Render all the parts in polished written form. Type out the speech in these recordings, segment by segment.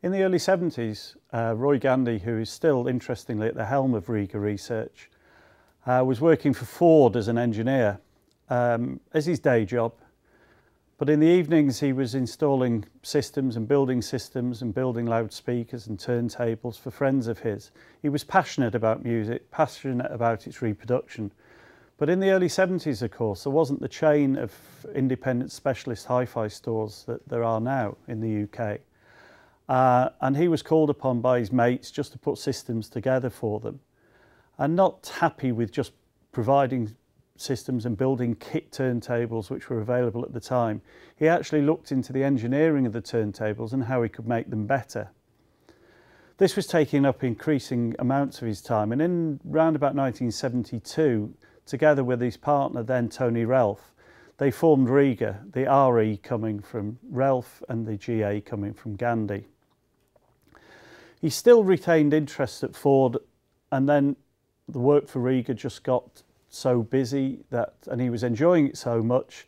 In the early 70s, Roy Gandy, who is still interestingly at the helm of Riga Research, was working for Ford as an engineer as his day job. But in the evenings he was installing systems and building loudspeakers and turntables for friends of his. He was passionate about music, passionate about its reproduction. But in the early 70s, of course, there wasn't the chain of independent specialist hi-fi stores that there are now in the UK. And he was called upon by his mates just to put systems together for them. And not happy with just providing systems and building kit turntables which were available at the time, he actually looked into the engineering of the turntables and how he could make them better. This was taking up increasing amounts of his time, and in round about 1972, together with his partner then Tony Relf, they formed Riga, the RE coming from Relf and the GA coming from Gandy. He still retained interest at Ford, and then the work for Riga just got so busy and he was enjoying it so much,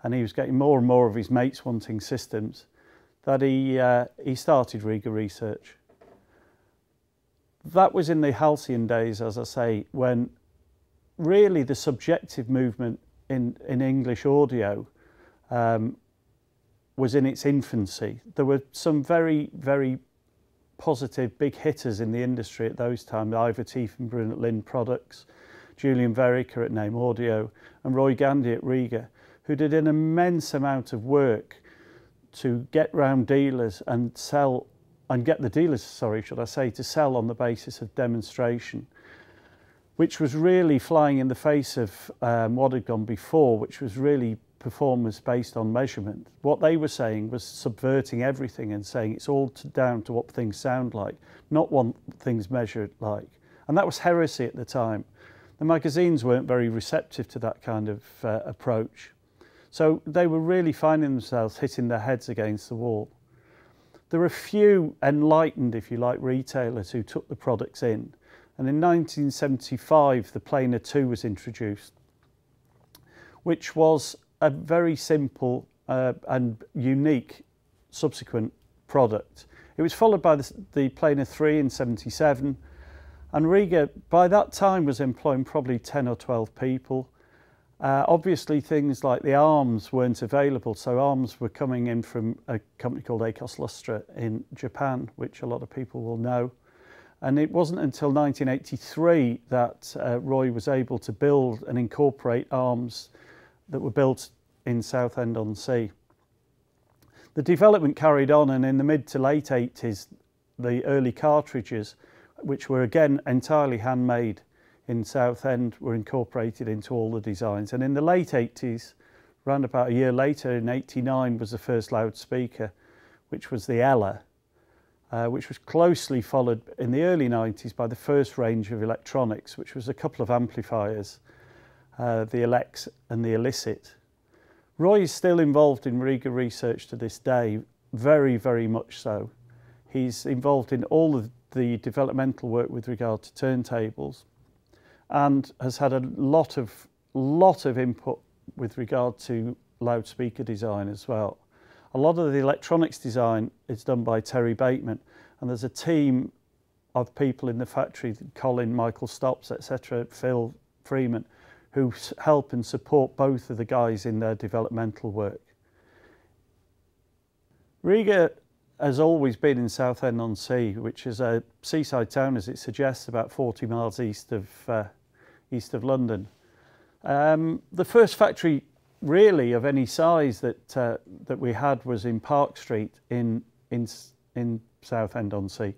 and he was getting more and more of his mates wanting systems, that he started Riga Research. That was in the halcyon days, as I say, when really the subjective movement in English audio was in its infancy. There were some very, very positive big hitters in the industry at those times: Ivor Tiefenbrunn at Lind Products, Julian Verica at Name Audio, and Roy Gandy at Riga, who did an immense amount of work to get round dealers and get the dealers, to sell on the basis of demonstration, which was really flying in the face of what had gone before, which was really performance based on measurement. What they were saying was subverting everything and saying it's all down to what things sound like, not what things measured like. And that was heresy at the time. The magazines weren't very receptive to that kind of approach. So they were really finding themselves hitting their heads against the wall. There were a few enlightened, if you like, retailers who took the products in. And in 1975, the Planer 2 was introduced, which was a very simple and unique subsequent product. It was followed by the Planer 3 in 77, and Riga by that time was employing probably 10 or 12 people. Obviously things like the arms weren't available, so arms were coming in from a company called Akos Lustra in Japan, which a lot of people will know. And it wasn't until 1983 that Roy was able to build and incorporate arms that were built in Southend-on-Sea. The development carried on, and in the mid to late 80s, the early cartridges, which were again entirely handmade in Southend, were incorporated into all the designs. And in the late 80s, around about a year later, in 89, was the first loudspeaker, which was the Ella, which was closely followed in the early 90s by the first range of electronics, which was a couple of amplifiers, the Alex and the Elicit. Roy is still involved in Riga Research to this day, very, very much so. He's involved in all of the developmental work with regard to turntables, and has had a lot of input with regard to loudspeaker design as well. A lot of the electronics design is done by Terry Bateman, and there's a team of people in the factory, Colin, Michael Stops, etc., Phil Freeman, who help and support both of the guys in their developmental work. Riga has always been in Southend-on-Sea, which is a seaside town, as it suggests, about 40 miles east of London. The first factory really of any size that we had was in Park Street in Southend-on-Sea.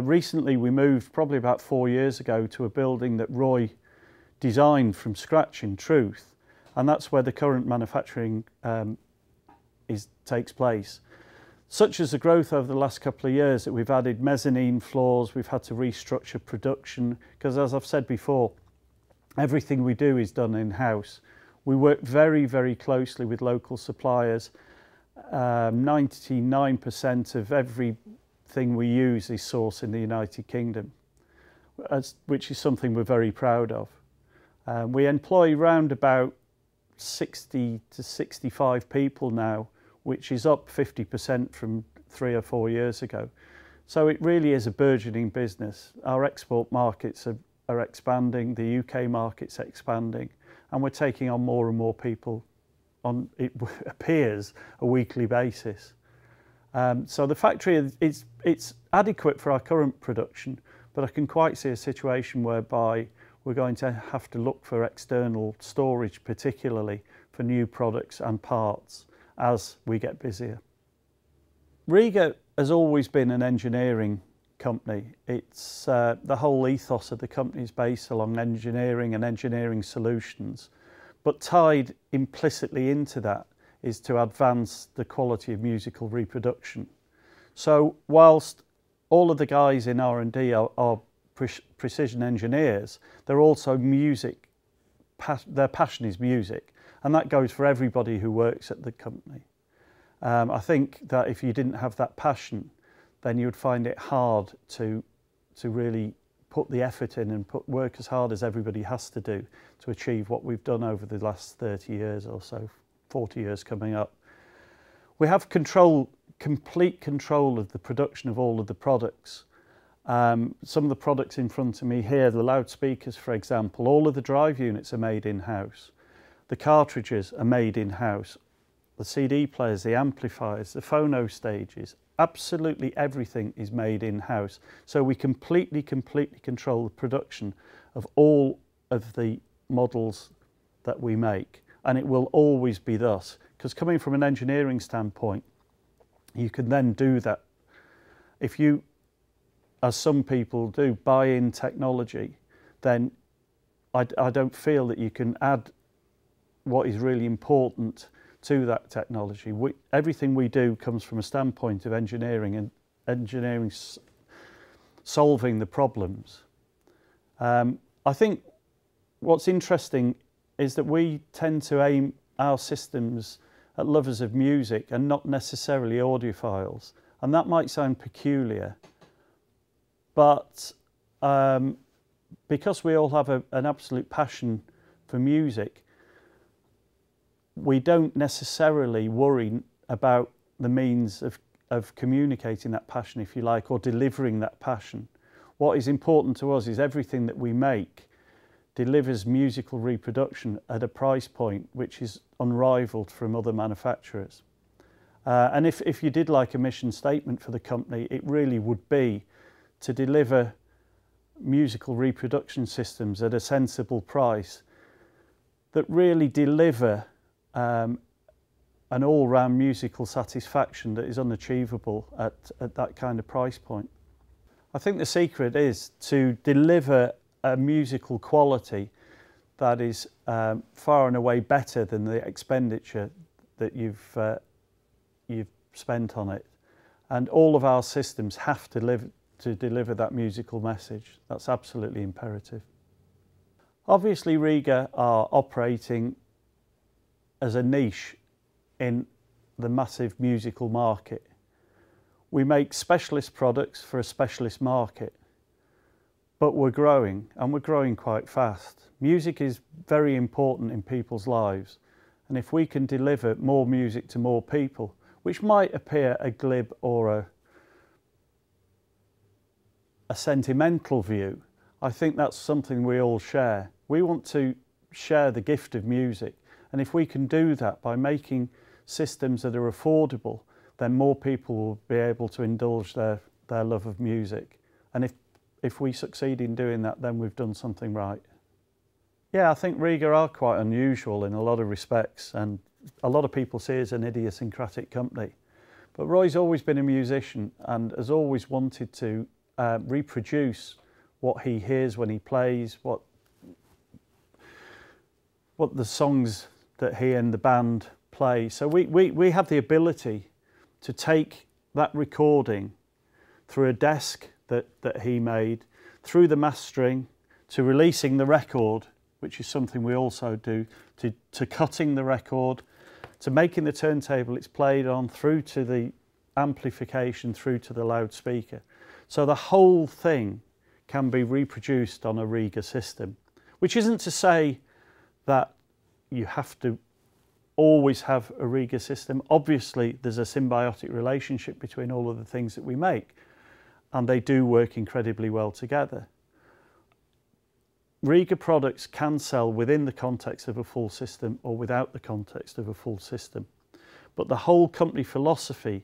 Recently we moved, probably about 4 years ago, to a building that Roy designed from scratch, in truth, and that's where the current manufacturing takes place. Such as the growth over the last couple of years that we've added mezzanine floors, we've had to restructure production, because as I've said before, everything we do is done in-house. We work very, very closely with local suppliers. 99% of everything we use is sourced in the United Kingdom, which is something we're very proud of. We employ round about 60 to 65 people now, which is up 50% from 3 or 4 years ago. So it really is a burgeoning business. Our export markets are expanding, the UK market's expanding, and we're taking on more and more people on, it appears, a weekly basis. So the factory, it's adequate for our current production, but I can quite see a situation whereby we're going to have to look for external storage, particularly for new products and parts as we get busier. Riga has always been an engineering company. It's the whole ethos of the company is based along engineering and engineering solutions, but tied implicitly into that is to advance the quality of musical reproduction. So whilst all of the guys in R&D are precision engineers, they're also music, their passion is music, and that goes for everybody who works at the company. I think that if you didn't have that passion, then you would find it hard to really put the effort in and work as hard as everybody has to do to achieve what we've done over the last 30 years or so, 40 years coming up. We have complete control of the production of all of the products. Some of the products in front of me here, the loudspeakers, for example, all of the drive units are made in-house. The cartridges are made in-house. The CD players, the amplifiers, the phono stages, absolutely everything is made in-house. So we completely control the production of all of the models that we make. And it will always be thus, because coming from an engineering standpoint, you can then do that. If you, as some people do, buy in technology, then I don't feel that you can add what is really important to that technology. Everything we do comes from a standpoint of engineering and engineering solving the problems. I think what's interesting is that we tend to aim our systems at lovers of music and not necessarily audiophiles. And that might sound peculiar, but because we all have an absolute passion for music, we don't necessarily worry about the means of communicating that passion, if you like, or delivering that passion. What is important to us is everything that we make delivers musical reproduction at a price point which is unrivaled from other manufacturers. And if you did like a mission statement for the company, it really would be to deliver musical reproduction systems at a sensible price that really deliver an all-round musical satisfaction that is unachievable at that kind of price point. I think the secret is to deliver a musical quality that is far and away better than the expenditure that you've spent on it. And all of our systems have to deliver that musical message. That's absolutely imperative. Obviously, Riga are operating as a niche in the massive musical market. We make specialist products for a specialist market, but we're growing, and we're growing quite fast. Music is very important in people's lives, and if we can deliver more music to more people, which might appear a glib or a sentimental view, I think that's something we all share. We want to share the gift of music, and if we can do that by making systems that are affordable, then more people will be able to indulge their love of music. And if we succeed in doing that, then we've done something right. Yeah, I think Riga are quite unusual in a lot of respects, and a lot of people see it as an idiosyncratic company. But Roy's always been a musician and has always wanted to reproduce what he hears when he plays, what the songs that he and the band play. So we have the ability to take that recording through a desk that he made, through the mastering, to releasing the record, which is something we also do, to cutting the record, to making the turntable it's played on, through to the amplification, through to the loudspeaker. So the whole thing can be reproduced on a Riga system, which isn't to say that you have to always have a Riga system. Obviously, there's a symbiotic relationship between all of the things that we make, and they do work incredibly well together. Riga products can sell within the context of a full system or without the context of a full system. But the whole company philosophy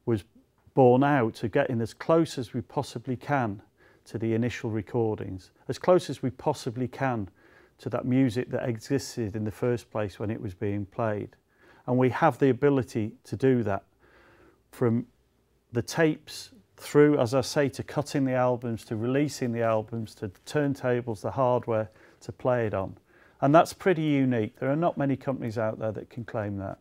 was born out to getting as close as we possibly can to the initial recordings, as close as we possibly can to that music that existed in the first place when it was being played. And we have the ability to do that, from the tapes through, as I say, to cutting the albums, to releasing the albums, to turntables, the hardware to play it on. And that's pretty unique. There are not many companies out there that can claim that.